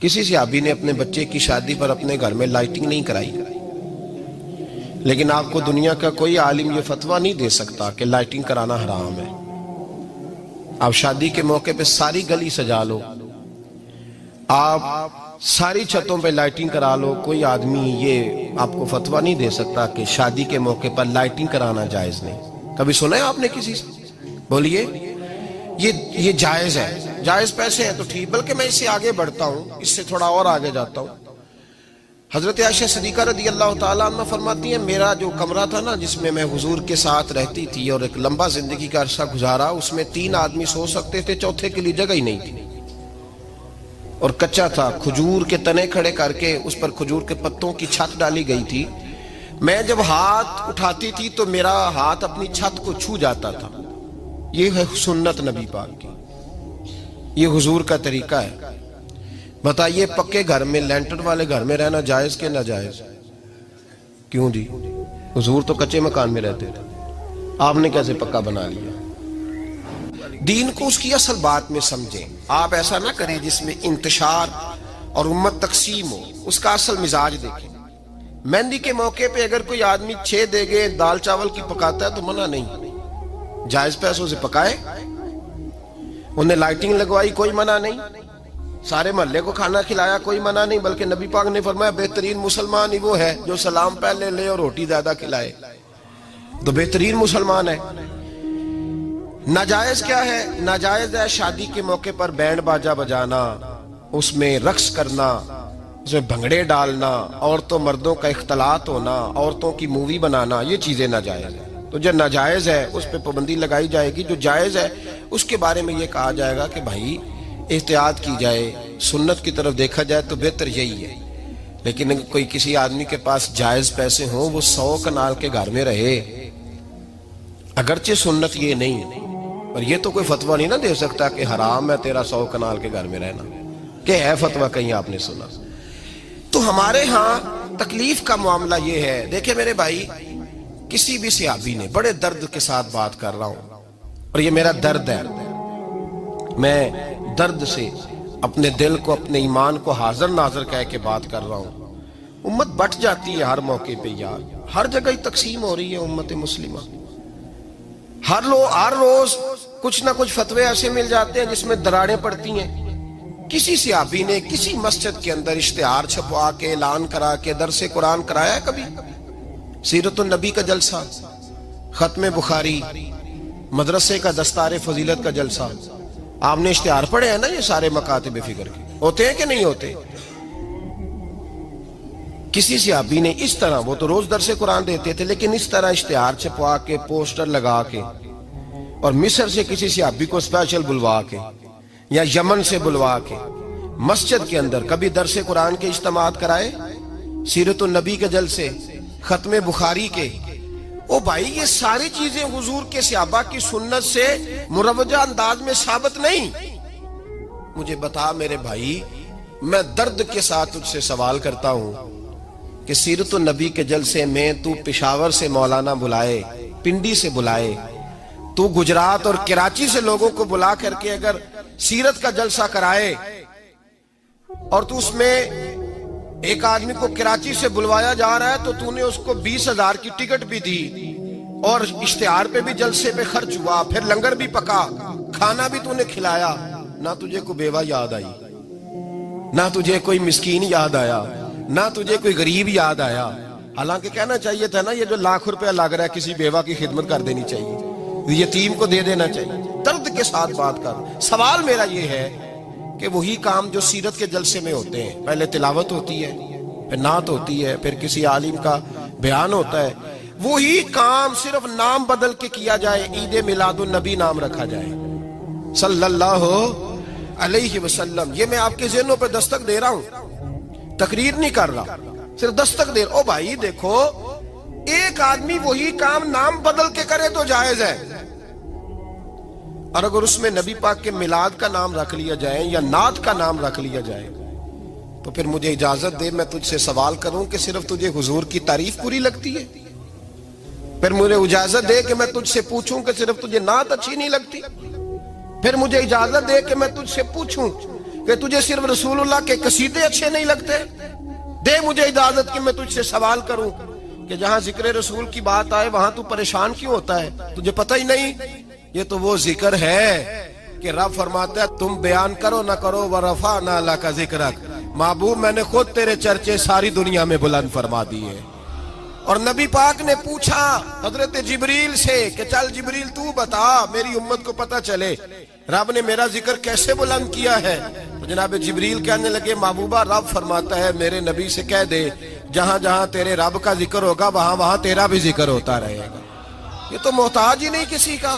کسی صحابی نے اپنے بچے کی شادی پر اپنے گھر میں لائٹنگ نہیں کرائی، لیکن آپ کو دنیا کا کوئی عالم یہ فتویٰ نہیں دے سکتا کہ لائٹنگ کرانا حرام ہے۔ آپ شادی کے موقع پہ ساری گلی سجا لو، آپ ساری چھتوں پہ لائٹنگ کرا لو، کوئی آدمی یہ آپ کو فتویٰ نہیں دے سکتا کہ شادی کے موقع پر لائٹنگ کرانا جائز نہیں۔ کبھی سنا ہے آپ نے کسی سے؟ بولیے یہ جائز ہے، جائز پیسے ہیں تو ٹھیک، بلکہ میں اس سے آگے بڑھتا ہوں، اس سے تھوڑا اور آگے جاتا ہوں۔ حضرت عائشہ صدیقہ رضی اللہ تعالیٰ عنہ فرماتی ہیں میرا جو کمرہ تھا نا جس میں میں حضور کے ساتھ رہتی تھی اور ایک لمبا زندگی کا عرصہ گزارا، اس میں 3 آدمی سو سکتے تھے، چوتھے کے لیے جگہ ہی نہیں تھی، اور کچا تھا، کھجور کے تنے کھڑے کر کے اس پر کھجور کے پتوں کی چھت ڈالی گئی تھی۔ میں جب ہاتھ اٹھاتی تھی تو میرا ہاتھ اپنی چھت کو چھو جاتا تھا۔ یہ ہے سنت نبی پاک کی، یہ حضور کا طریقہ ہے۔ بتائیے پکے گھر میں، لینٹر والے گھر میں رہنا جائز کہ ناجائز؟ کیوں جی؟ حضور تو کچے مکان میں رہتے تھے، آپ نے کیسے پکا بنا لیا؟ دین کو اس کی اصل بات میں سمجھیں، آپ ایسا نہ کریں جس میں انتشار اور امت تقسیم ہو، اس کا اصل مزاج دیکھیں۔ مہندی کے موقع پہ اگر کوئی آدمی 6 دیگیں دال چاول کی پکاتا ہے تو منع نہیں، جائز پیسوں سے پکائے۔ انہیں لائٹنگ لگوائی، کوئی منع نہیں، سارے محلے کو کھانا کھلایا، کوئی منع نہیں، بلکہ نبی پاک نے فرمایا بہترین مسلمان ہی وہ ہے جو سلام پہلے لے اور روٹی زیادہ کھلائے، تو بہترین مسلمان ہے۔ ناجائز کیا ہے؟ ناجائز ہے شادی کے موقع پر بینڈ باجا بجانا، اس میں رقص کرنا، اس میں بھنگڑے ڈالنا، عورتوں مردوں کا اختلاط ہونا، عورتوں کی مووی بنانا، یہ چیزیں ناجائز ہیں۔ تو جو ناجائز ہے اس پہ پابندی لگائی جائے گی، جو جائز ہے اس کے بارے میں یہ کہا جائے گا کہ بھائی احتیاط کی جائے، سنت کی طرف دیکھا جائے تو بہتر یہی ہے۔ لیکن اگر کوئی کسی آدمی کے پاس جائز پیسے ہوں، وہ 100 کنال کے گھر میں رہے، اگرچہ سنت یہ نہیں، اور یہ تو کوئی فتویٰ نہیں نہ دے سکتا کہ حرام ہے تیرا 100 کنال کے گھر میں رہنا، کہ ہے فتویٰ کہیں آپ نے سنا؟ تو ہمارے ہاں تکلیف کا معاملہ یہ ہے۔ دیکھیں میرے بھائی، کسی بھی صحابی نے، بڑے درد کے ساتھ بات کر رہا ہوں اور یہ میرا درد ہے، میں درد سے اپنے دل کو، اپنے ایمان کو حاضر ناظر کہہ کے بات کر رہا ہوں۔ امت بٹ جاتی ہے ہر موقع پہ یار، ہر جگہ ہی تقسیم ہو رہی ہے امت مسلمہ، ہر روز کچھ نہ کچھ فتوے ایسے مل جاتے ہیں جس میں دراڑیں پڑتی ہیں۔ کسی صحابی نے کسی مسجد کے اندر اشتہار چھپوا کے، اعلان کرا کے درس قرآن کرایا ہے کبھی؟ سیرت النبی کا جلسہ، ختم بخاری، مدرسے کا دستار فضیلت کا جلسہ، آپ نے اشتہار پڑھے ہیں نا؟ یہ سارے مکاتب فکر کے ہوتے ہیں کہ نہیں ہوتے؟ کسی صحابی نے اس طرح، وہ تو روز درس قرآن دیتے تھے، لیکن اس طرح اشتہار چھپوا کے، پوسٹر لگا کے، اور مصر سے کسی صحابی کو اسپیشل بلوا کے یا یمن سے بلوا کے مسجد کے اندر کبھی درس قرآن کے اجتماعات کرائے، سیرت النبی کے جلسے، ختم بخاری کے؟ او بھائی یہ ساری چیزیں حضور کے صحابہ کی سنت سے مروجہ انداز میں ثابت نہیں۔ مجھے بتا میرے بھائی، میں درد کے ساتھ تجھ سے سوال کرتا ہوں کہ سیرت النبی کے جلسے میں تو پشاور سے مولانا بلائے، پنڈی سے بلائے، تو گجرات اور کراچی سے لوگوں کو بلا کر کے اگر سیرت کا جلسہ کرائے، اور تو اس میں ایک آدمی کو کراچی سے بلوایا جا رہا ہے تو تو نے اس کو 20,000 کی ٹکٹ بھی دی، اور اشتہار پہ بھی جلسے پہ خرچ ہوا، پھر لنگر بھی پکا، کھانا بھی تو نے کھلایا، نہ تجھے کوئی بیوہ یاد آئی، نہ تجھے کوئی مسکین یاد آیا، نہ تجھے کوئی غریب یاد آیا؟ حالانکہ کہنا چاہیے تھا نا یہ جو ₹1,00,000 لگ رہا ہے کسی بیوہ کی خدمت کر دینی چاہیے، یتیم کو دے دینا چاہیے۔ درد کے ساتھ بات کر، سوال میرا یہ ہے کہ وہی کام جو سیرت کے جلسے میں ہوتے ہیں، پہلے تلاوت ہوتی ہے، پھر نعت ہوتی ہے، پھر کسی عالم کا بیان ہوتا ہے، وہی کام صرف نام بدل کے کیا جائے، عید میلاد النبی نام رکھا جائے صلی اللہ علیہ وسلم۔ یہ میں آپ کے ذہنوں پہ دستک دے رہا ہوں، تقریر نہیں کر رہا، صرف دستک دے رہا۔ او بھائی دیکھو، ایک آدمی وہی کام نام بدل کے کرے تو جائز ہے، اور اگر اس میں نبی پاک کے میلاد کا نام رکھ لیا جائے یا نعت کا نام رکھ لیا جائے تو پھر مجھے اجازت دے میں تجھ سے سوال کروں کہ صرف تجھے حضور کی تعریف پوری لگتی ہے؟ پھر مجھے اجازت دے کہ میں تجھ سے پوچھوں کہ صرف تجھے نعت اچھی نہیں لگتی؟ پھر مجھے اجازت دے کہ میں تجھ سے پوچھوں کہ تجھے صرف رسول اللہ کے قصیدے اچھے نہیں لگتے؟ دے مجھے اجازت کہ میں تجھ سے سوال کروں کہ جہاں ذکر رسول کی بات آئے وہاں تو پریشان کیوں ہوتا ہے؟ تجھے پتہ ہی نہیں یہ تو وہ ذکر ہے کہ رب فرماتا ہے تم بیان کرو نہ کرو وَرَفَعْنَا لَكَ ذِكْرَكَ، محبوب میں نے خود تیرے چرچے ساری دنیا میں بلند فرما دیے۔ اور نبی پاک نے پوچھا حضرت جبریل سے کہ چل جبریل تو بتا میری امت کو پتہ چلے رب نے میرا ذکر کیسے بلند کیا ہے؟ تو جناب جبریل کہنے لگے محبوبہ رب فرماتا ہے میرے نبی سے کہہ دے جہاں جہاں تیرے رب کا ذکر ہوگا وہاں وہاں تیرا بھی ذکر ہوتا رہے گا۔ یہ تو محتاج ہی نہیں کسی کا۔